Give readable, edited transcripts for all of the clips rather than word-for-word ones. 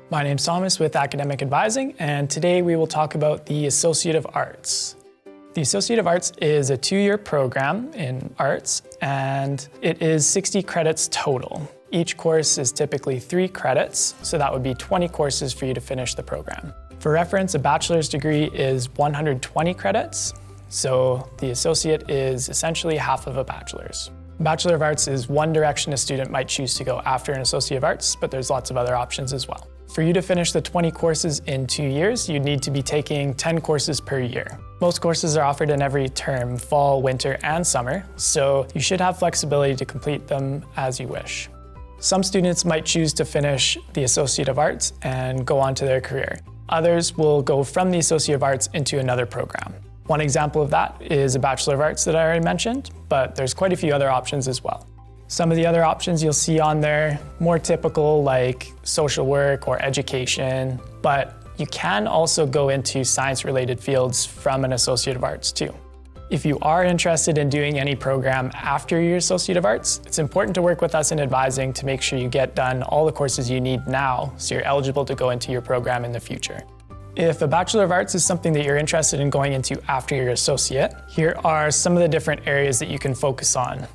My name's Thomas with Academic Advising, and today we will talk about the Associate of Arts. The Associate of Arts is a 2-year program in arts, and it is 60 credits total. Each course is typically 3 credits, so that would be 20 courses for you to finish the program. For reference, a bachelor's degree is 120 credits, so the associate is essentially half of a bachelor's. Bachelor of Arts is one direction a student might choose to go after an Associate of Arts, but there's lots of other options as well. For you to finish the 20 courses in 2 years, you'd need to be taking 10 courses per year. Most courses are offered in every term, fall, winter, and summer, so you should have flexibility to complete them as you wish. Some students might choose to finish the Associate of Arts and go on to their career. Others will go from the Associate of Arts into another program. One example of that is a Bachelor of Arts that I already mentioned, but there's quite a few other options as well. Some of the other options you'll see on there, more typical like social work or education, but you can also go into science-related fields from an Associate of Arts too. If you are interested in doing any program after your Associate of Arts, it's important to work with us in advising to make sure you get done all the courses you need now so you're eligible to go into your program in the future. If a Bachelor of Arts is something that you're interested in going into after your associate, here are some of the different areas that you can focus on.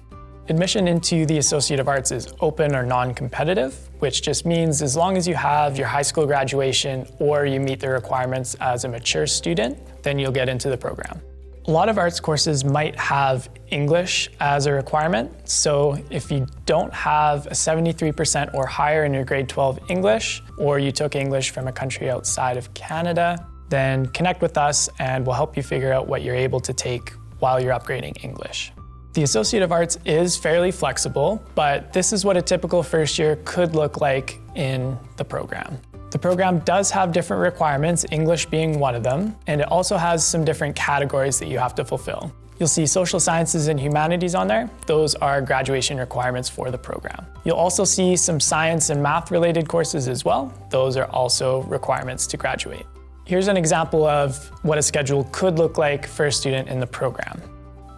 Admission into the Associate of Arts is open or non-competitive, which just means as long as you have your high school graduation or you meet the requirements as a mature student, then you'll get into the program. A lot of arts courses might have English as a requirement, so if you don't have a 73% or higher in your grade 12 English, or you took English from a country outside of Canada, then connect with us and we'll help you figure out what you're able to take while you're upgrading English. The Associate of Arts is fairly flexible, but this is what a typical first year could look like in the program. The program does have different requirements, English being one of them, and it also has some different categories that you have to fulfill. You'll see social sciences and humanities on there. Those are graduation requirements for the program. You'll also see some science and math related courses as well. Those are also requirements to graduate. Here's an example of what a schedule could look like for a student in the program.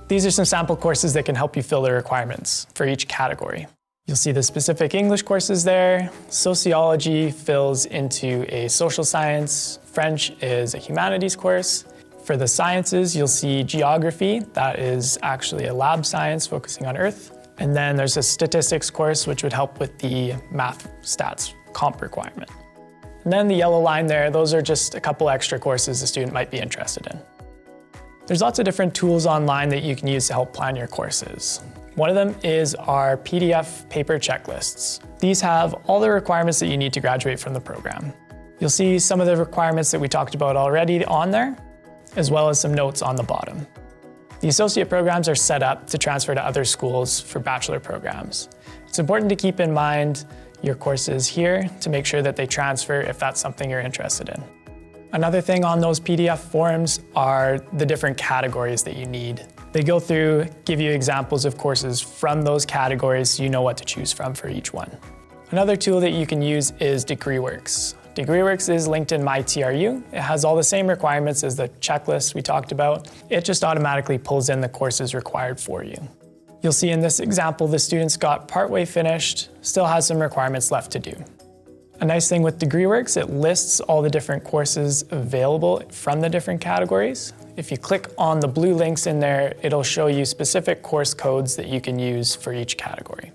These are some sample courses that can help you fill the requirements for each category. You'll see the specific English courses there. Sociology fills into a social science. French is a humanities course. For the sciences, you'll see geography. That is actually a lab science focusing on Earth. And then there's a statistics course, which would help with the math stats comp requirement. And then the yellow line there, those are just a couple extra courses a student might be interested in. There's lots of different tools online that you can use to help plan your courses. One of them is our PDF paper checklists. These have all the requirements that you need to graduate from the program. You'll see some of the requirements that we talked about already on there, as well as some notes on the bottom. The associate programs are set up to transfer to other schools for bachelor programs. It's important to keep in mind your courses here to make sure that they transfer if that's something you're interested in. Another thing on those PDF forms are the different categories that you need. They go through, give you examples of courses from those categories so you know what to choose from for each one. Another tool that you can use is DegreeWorks. DegreeWorks is linked in my TRU. It has all the same requirements as the checklist we talked about. It just automatically pulls in the courses required for you. You'll see in this example, the students got partway finished, still has some requirements left to do. A nice thing with DegreeWorks, it lists all the different courses available from the different categories. If you click on the blue links in there, it'll show you specific course codes that you can use for each category.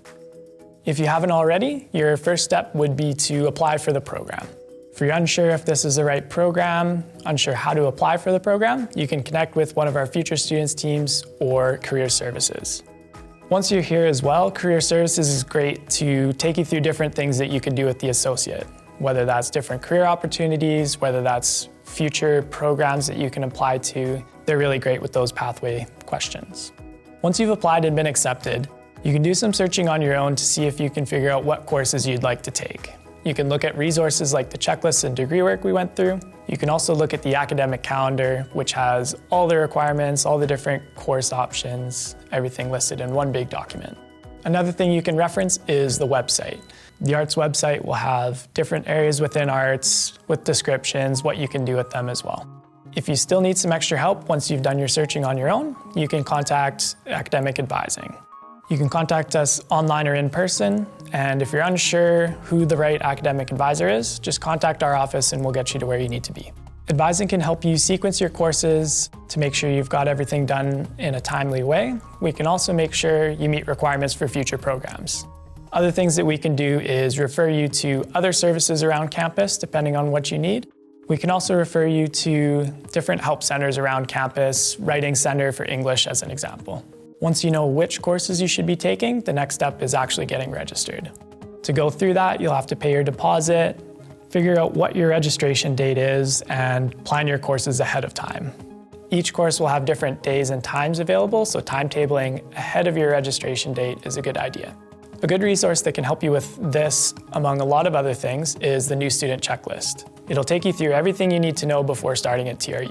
If you haven't already, your first step would be to apply for the program. If you're unsure if this is the right program, unsure how to apply for the program, you can connect with one of our Future Students teams or Career Services. Once you're here as well, Career Services is great to take you through different things that you can do with the associate, whether that's different career opportunities, whether that's future programs that you can apply to. They're really great with those pathway questions. Once you've applied and been accepted, you can do some searching on your own to see if you can figure out what courses you'd like to take. You can look at resources like the checklists and DegreeWorks we went through. You can also look at the academic calendar, which has all the requirements, all the different course options, everything listed in one big document. Another thing you can reference is the website. The arts website will have different areas within arts with descriptions, what you can do with them as well. If you still need some extra help once you've done your searching on your own, you can contact Academic Advising. You can contact us online or in person, and if you're unsure who the right academic advisor is, just contact our office and we'll get you to where you need to be. Advising can help you sequence your courses to make sure you've got everything done in a timely way. We can also make sure you meet requirements for future programs. Other things that we can do is refer you to other services around campus, depending on what you need. We can also refer you to different help centers around campus, Writing Center for English as an example. Once you know which courses you should be taking, the next step is actually getting registered. To go through that, you'll have to pay your deposit, figure out what your registration date is, and plan your courses ahead of time. Each course will have different days and times available, so timetabling ahead of your registration date is a good idea. A good resource that can help you with this, among a lot of other things, is the New Student Checklist. It'll take you through everything you need to know before starting at TRU.